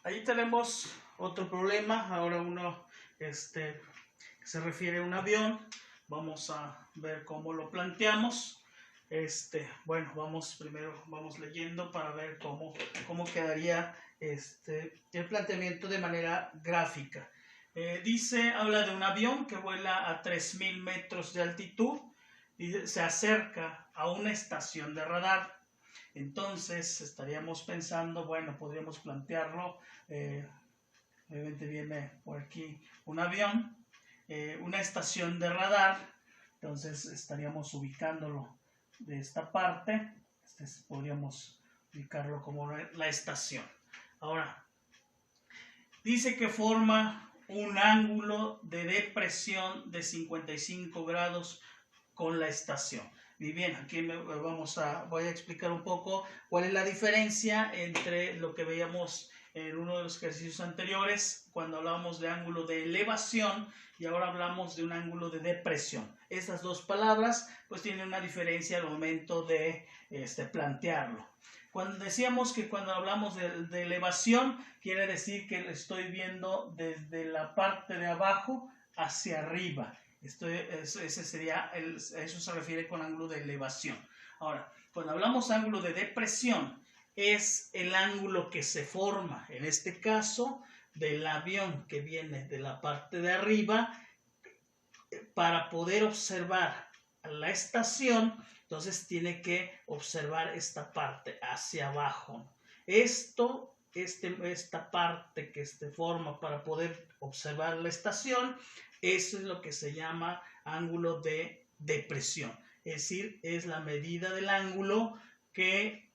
ahí tenemos otro problema. Ahora uno que se refiere a un avión. Vamos a ver cómo lo planteamos. Bueno, vamos leyendo para ver cómo quedaría el planteamiento de manera gráfica. Habla de un avión que vuela a 3000 metros de altitud y se acerca a una estación de radar. Entonces estaríamos pensando, bueno, podríamos plantearlo, obviamente viene por aquí un avión, una estación de radar, entonces estaríamos ubicándolo de esta parte, podríamos ubicarlo como la estación. Ahora, dice que forma un ángulo de depresión de 55 grados con la estación. Y bien, aquí voy a explicar un poco cuál es la diferencia entre lo que veíamos en uno de los ejercicios anteriores, cuando hablábamos de ángulo de elevación, y ahora hablamos de un ángulo de depresión. Estas dos palabras pues tienen una diferencia al momento de plantearlo. Cuando decíamos que cuando hablamos de elevación, quiere decir que estoy viendo desde la parte de abajo hacia arriba. Eso se refiere con ángulo de elevación. Ahora, cuando hablamos de ángulo de depresión, es el ángulo que se forma, en este caso, del avión que viene de la parte de arriba para poder observar la estación. Entonces tiene que observar esta parte hacia abajo. Esta parte que forma para poder observar la estación, eso es lo que se llama ángulo de depresión. Es decir, es la medida del ángulo que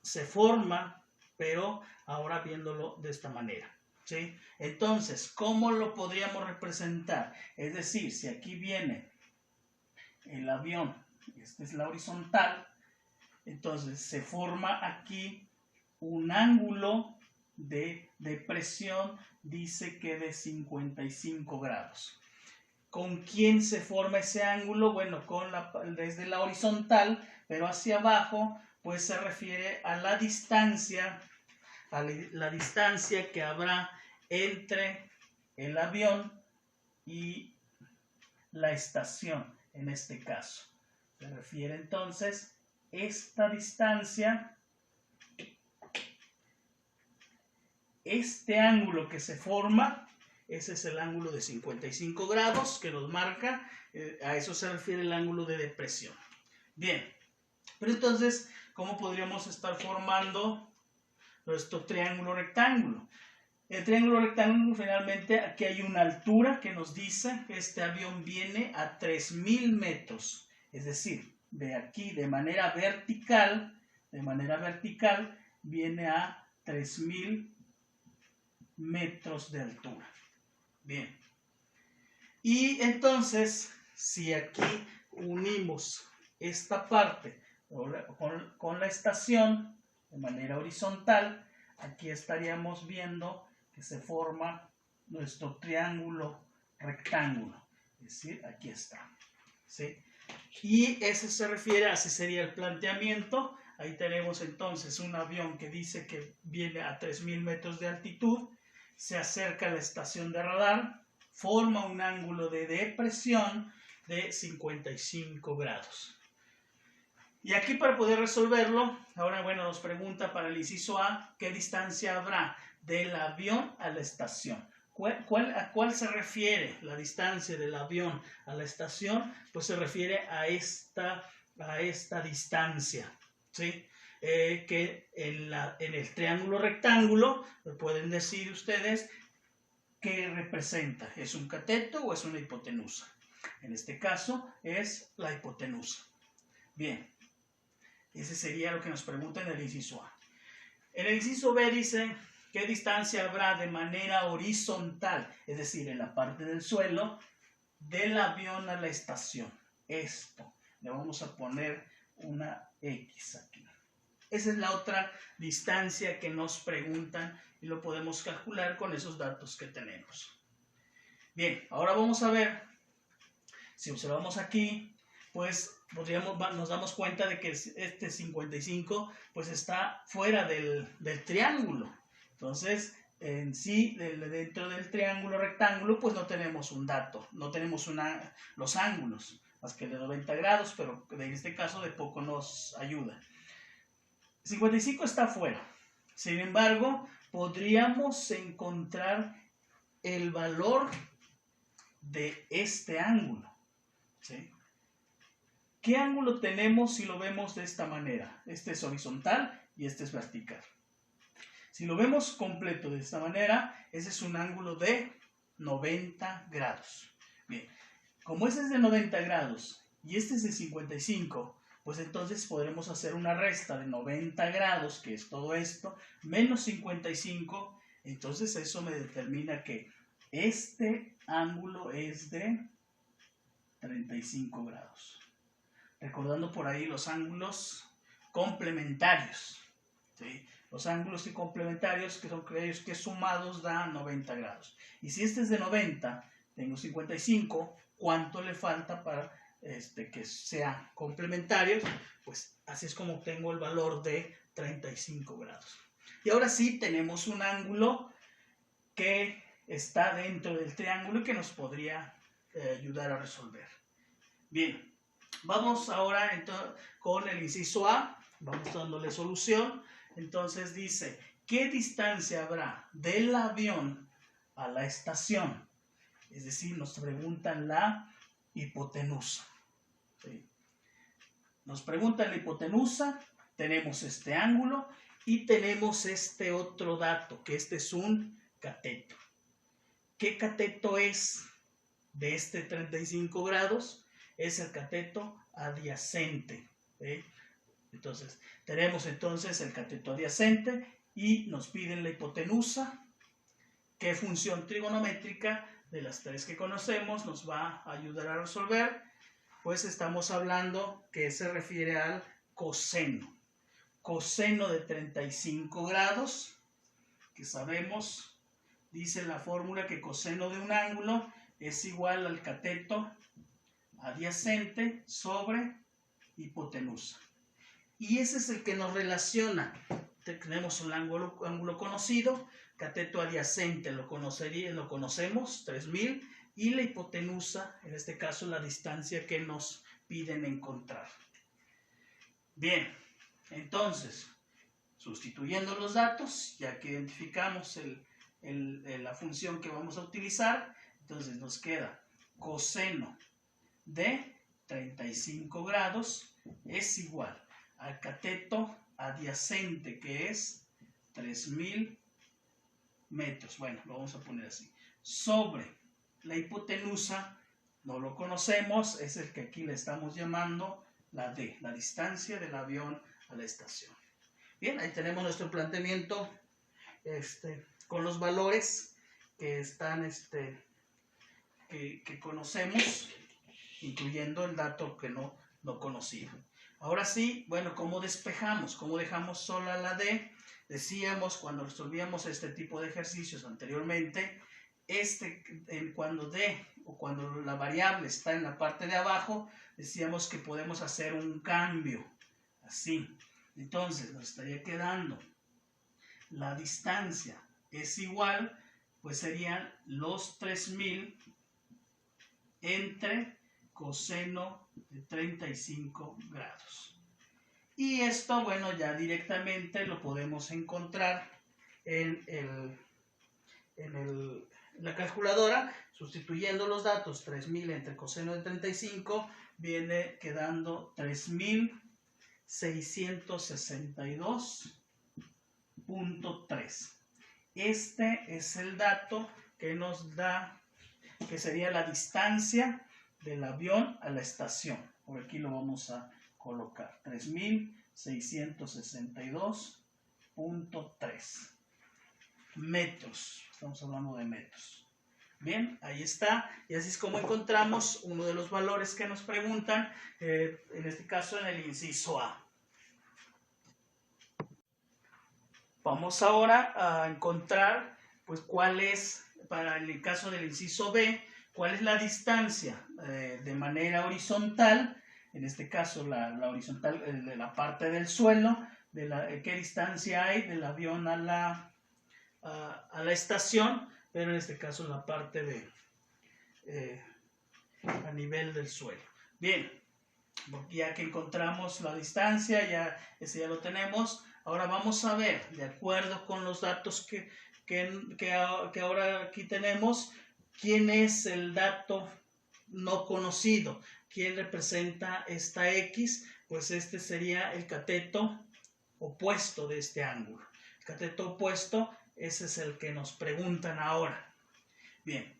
se forma, pero ahora viéndolo de esta manera, ¿sí? Entonces, ¿cómo lo podríamos representar? Es decir, si aquí viene el avión, esta es la horizontal, entonces se forma aquí un ángulo de depresión, dice que de 55 grados. ¿Con quién se forma ese ángulo? Bueno, desde la horizontal, pero hacia abajo, pues se refiere a la distancia que habrá entre el avión y la estación, en este caso. Se refiere entonces esta distancia, este ángulo que se forma, ese es el ángulo de 55 grados que nos marca, a eso se refiere el ángulo de depresión. Bien, pero entonces, ¿cómo podríamos estar formando nuestro triángulo rectángulo? El triángulo rectángulo, finalmente, aquí hay una altura que nos dice que este avión viene a 3000 metros. Es decir, de aquí, de manera vertical, viene a 3000 metros de altura. Bien. Y entonces, si aquí unimos esta parte con la estación de manera horizontal, aquí estaríamos viendo que se forma nuestro triángulo rectángulo. Es decir, aquí está, ¿sí? Y ese se refiere, así sería el planteamiento. Ahí tenemos entonces un avión que dice que viene a 3000 metros de altitud, se acerca a la estación de radar, forma un ángulo de depresión de 55 grados. Y aquí, para poder resolverlo, ahora bueno, nos pregunta para el inciso A, ¿qué distancia habrá del avión a la estación? ¿A cuál se refiere la distancia del avión a la estación? Pues se refiere a esta distancia, ¿sí? Que en el triángulo rectángulo, me pueden decir ustedes qué representa. ¿Es un cateto o es una hipotenusa? En este caso es la hipotenusa. Bien, ese sería lo que nos pregunta en el inciso A. En el inciso B dice, ¿qué distancia habrá de manera horizontal? Es decir, en la parte del suelo, del avión a la estación. Esto, le vamos a poner una X aquí. Esa es la otra distancia que nos preguntan y lo podemos calcular con esos datos que tenemos. Bien, ahora vamos a ver, si observamos aquí, pues nos damos cuenta de que este 55 pues está fuera del triángulo. Entonces en sí, dentro del triángulo rectángulo, pues no tenemos un dato, no tenemos los ángulos, más que de 90 grados, pero en este caso de poco nos ayuda. 55 está fuera. Sin embargo, podríamos encontrar el valor de este ángulo, ¿sí? ¿Qué ángulo tenemos si lo vemos de esta manera? Este es horizontal y este es vertical. Si lo vemos completo de esta manera, ese es un ángulo de 90 grados. Bien, como ese es de 90 grados y este es de 55, pues entonces podremos hacer una resta de 90 grados, que es todo esto, menos 55, entonces eso me determina que este ángulo es de 35 grados. Recordando por ahí los ángulos complementarios, ¿sí? Los ángulos complementarios, que son aquellos que sumados dan 90 grados. Y si este es de 90, tengo 55, ¿cuánto le falta para que sea complementarios? Pues así es como tengo el valor de 35 grados. Y ahora sí tenemos un ángulo que está dentro del triángulo y que nos podría ayudar a resolver. Bien, vamos ahora entonces con el inciso A, vamos dándole solución. Entonces dice, ¿qué distancia habrá del avión a la estación? Es decir, nos preguntan la hipotenusa, ¿sí? Nos preguntan la hipotenusa, tenemos este ángulo y tenemos este otro dato, que este es un cateto. ¿Qué cateto es de este 35 grados? Es el cateto adyacente, ¿sí? Entonces, tenemos entonces el cateto adyacente y nos piden la hipotenusa. ¿Qué función trigonométrica de las tres que conocemos nos va a ayudar a resolver? Pues estamos hablando que se refiere al coseno. Coseno de 35 grados, que sabemos, dice la fórmula que coseno de un ángulo es igual al cateto adyacente sobre hipotenusa. Y ese es el que nos relaciona. Tenemos un ángulo conocido, cateto adyacente lo conocemos, 3000, y la hipotenusa, en este caso la distancia que nos piden encontrar. Bien, entonces, sustituyendo los datos, ya que identificamos la función que vamos a utilizar, entonces nos queda coseno de 35 grados es igual al cateto adyacente, que es 3000 metros, bueno, lo vamos a poner así, sobre la hipotenusa, no lo conocemos, es el que aquí le estamos llamando la D, la distancia del avión a la estación. Bien, ahí tenemos nuestro planteamiento con los valores que están, que conocemos, incluyendo el dato que no conocido. Ahora sí, bueno, ¿cómo despejamos? ¿Cómo dejamos sola la D? Decíamos cuando resolvíamos este tipo de ejercicios anteriormente, cuando D o cuando la variable está en la parte de abajo, decíamos que podemos hacer un cambio, así. Entonces nos estaría quedando la distancia es igual, pues serían los 3000 entre coseno de 35 grados. Y esto, bueno, ya directamente lo podemos encontrar en la calculadora, sustituyendo los datos. 3000 entre coseno de 35 viene quedando 3662.3. Este es el dato que nos da, que sería la distancia del avión a la estación. Por aquí lo vamos a colocar, 3662.3 metros. Estamos hablando de metros. Bien, ahí está. Y así es como encontramos uno de los valores que nos preguntan, en este caso en el inciso A. Vamos ahora a encontrar, pues, cuál es, para el caso del inciso B, cuál es la distancia de manera horizontal, en este caso la horizontal de la parte del suelo, qué distancia hay del avión a la a la estación, pero en este caso la parte de a nivel del suelo. Bien, ya que encontramos la distancia, ese ya lo tenemos. Ahora vamos a ver, de acuerdo con los datos que ahora aquí tenemos, quién es el dato no conocido, quién representa esta X. Pues este sería el cateto opuesto de este ángulo. El cateto opuesto, ese es el que nos preguntan ahora. Bien,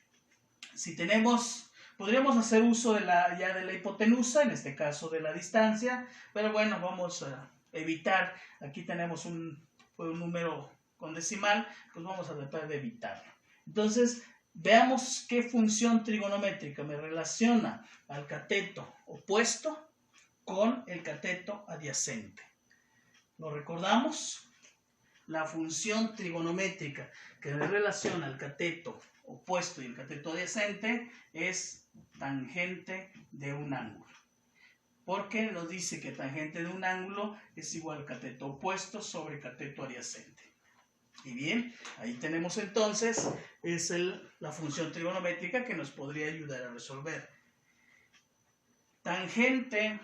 si tenemos, podríamos hacer uso ya de la hipotenusa, en este caso de la distancia, pero bueno, vamos a evitar, aquí tenemos un número con decimal, pues vamos a tratar de evitarlo. Entonces, veamos qué función trigonométrica me relaciona al cateto opuesto con el cateto adyacente. ¿Lo recordamos? La función trigonométrica que me relaciona al cateto opuesto y el cateto adyacente es tangente de un ángulo. Porque nos dice que tangente de un ángulo es igual al cateto opuesto sobre cateto adyacente. Y bien, ahí tenemos entonces, es la función trigonométrica que nos podría ayudar a resolver. Tangente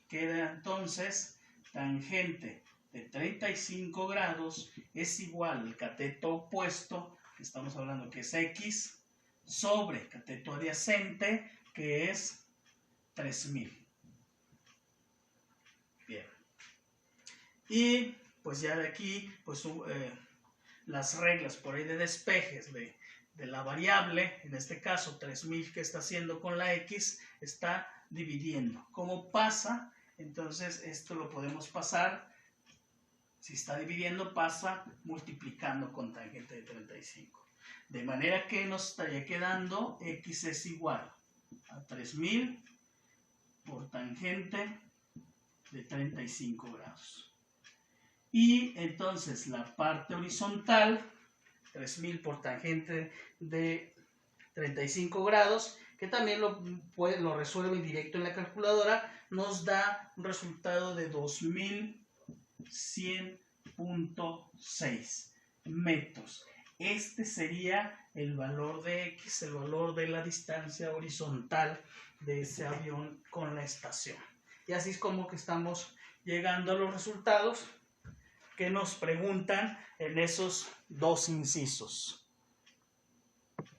queda entonces, tangente de 35 grados es igual al cateto opuesto, que estamos hablando que es X, sobre cateto adyacente, que es 3000. Bien. Y pues ya de aquí, pues las reglas por ahí de despejes de la variable, en este caso 3000 que está haciendo con la X, está dividiendo. ¿Cómo pasa? Entonces esto lo podemos pasar, si está dividiendo pasa multiplicando con tangente de 35. De manera que nos estaría quedando X es igual a 3000 por tangente de 35 grados. Y entonces la parte horizontal, 3000 por tangente de 35 grados, que también lo resuelve directo en la calculadora, nos da un resultado de 2100.6 metros. Este sería el valor de X, el valor de la distancia horizontal de ese avión con la estación. Y así es como que estamos llegando a los resultados que nos preguntan en esos dos incisos.